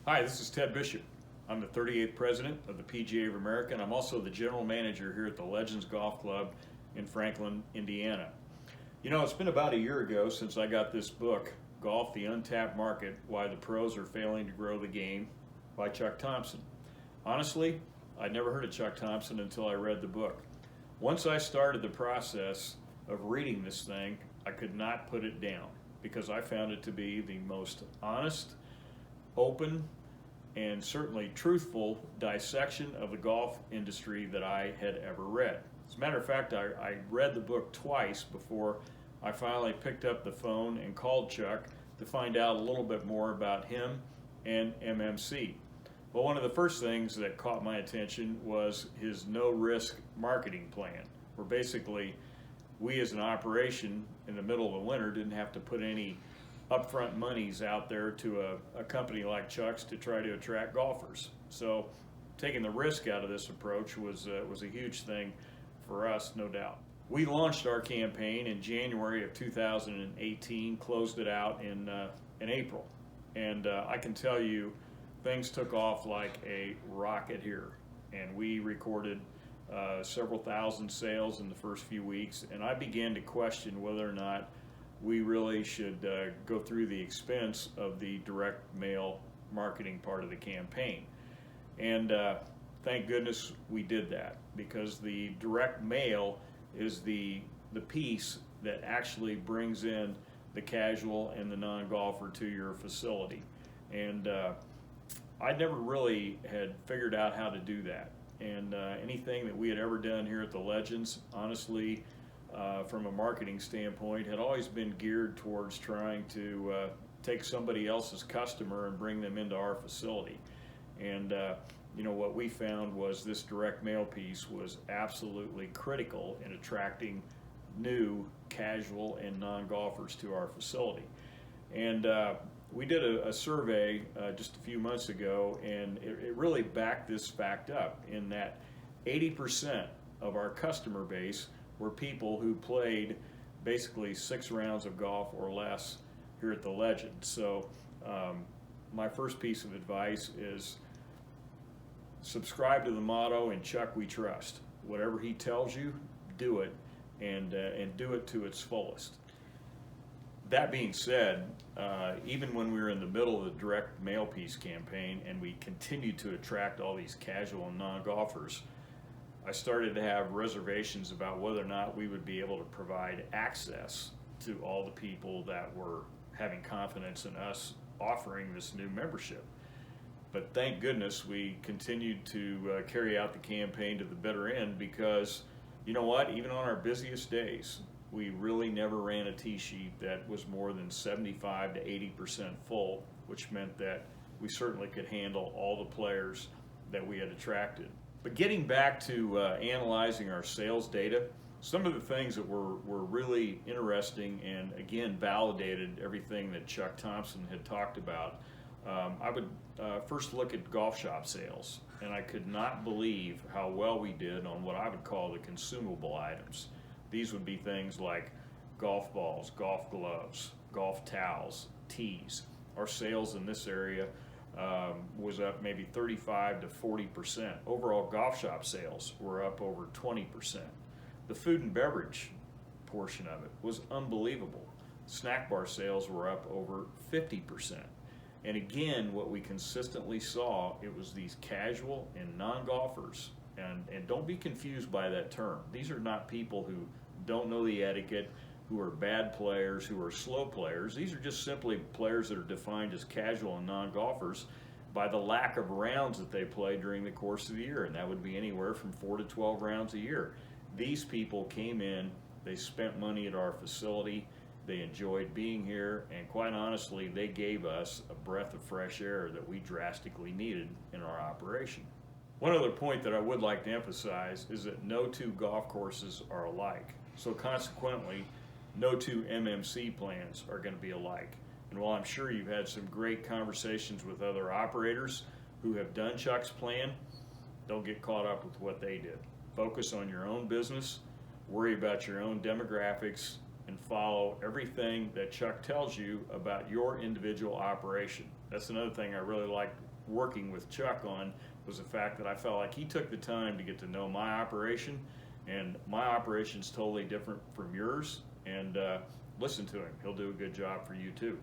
Hi, this is Ted Bishop. I'm the 38th president of the PGA of America, and I'm also the general manager here at the Legends Golf Club in Franklin, Indiana. You know, it's been about a year ago since I got this book, Golf, the Untapped Market, Why the Pros Are Failing to Grow the Game, by Chuck Thompson. Honestly, I'd never heard of Chuck Thompson until I read the book. Once I started the process of reading this thing, I could not put it down because I found it to be the most honest, open, and certainly truthful dissection of the golf industry that I had ever read. As a matter of fact, I read the book twice before I finally picked up the phone and called Chuck to find out a little bit more about him and MMC. Well, one of the first things that caught my attention was his no-risk marketing plan, where basically we as an operation in the middle of the winter didn't have to put any upfront monies out there to a company like Chuck's to try to attract golfers. So taking the risk out of this approach was a huge thing for us, no doubt. We launched our campaign in January of 2018, closed it out in April, and I can tell you things took off like a rocket here, and we recorded several thousand sales in the first few weeks, and I began to question whether or not we really should go through the expense of the direct mail marketing part of the campaign. And thank goodness we did that, because the direct mail is the piece that actually brings in the casual and the non-golfer to your facility. And I never really had figured out how to do that. And anything that we had ever done here at the Legends, honestly, from a marketing standpoint, had always been geared towards trying to take somebody else's customer and bring them into our facility. And you know, what we found was this direct mail piece was absolutely critical in attracting new casual and non-golfers to our facility. And we did a survey just a few months ago, and it really backed this fact up, in that 80% of our customer base were people who played basically 6 rounds of golf or less here at the Legend. So my first piece of advice is subscribe to the motto, "In Chuck we trust." Whatever he tells you, do it, and do it to its fullest. That being said, even when we were in the middle of the direct mail piece campaign and we continued to attract all these casual and non-golfers, I started to have reservations about whether or not we would be able to provide access to all the people that were having confidence in us offering this new membership. But thank goodness we continued to carry out the campaign to the bitter end, because you know what, even on our busiest days, we really never ran a tee sheet that was more than 75 to 80% full, which meant that we certainly could handle all the players that we had attracted. But getting back to analyzing our sales data, some of the things that were really interesting and again validated everything that Chuck Thompson had talked about. I would first look at golf shop sales, and I could not believe how well we did on what I would call the consumable items. These would be things like golf balls, golf gloves, golf towels, tees. Our sales in this area was up maybe 35 to 40%. Overall golf shop sales were up over 20%. The food and beverage portion of it was unbelievable. Snack bar sales were up over 50%. And again, what we consistently saw, it was these casual and non-golfers. And don't be confused by that term. These are not people who don't know the etiquette, who are bad players, who are slow players. These are just simply players that are defined as casual and non-golfers by the lack of rounds that they play during the course of the year, and that would be anywhere from 4 to 12 rounds a year. These people came in, they spent money at our facility, they enjoyed being here, and quite honestly, they gave us a breath of fresh air that we drastically needed in our operation. One other point that I would like to emphasize is that no two golf courses are alike. So consequently, no two MMC plans are going to be alike. And while I'm sure you've had some great conversations with other operators who have done Chuck's plan, don't get caught up with what they did. Focus on your own business, worry about your own demographics, and follow everything that Chuck tells you about your individual operation. That's another thing I really liked working with Chuck on, was the fact that I felt like he took the time to get to know my operation, and my operation's totally different from yours, and listen to him. He'll do a good job for you too.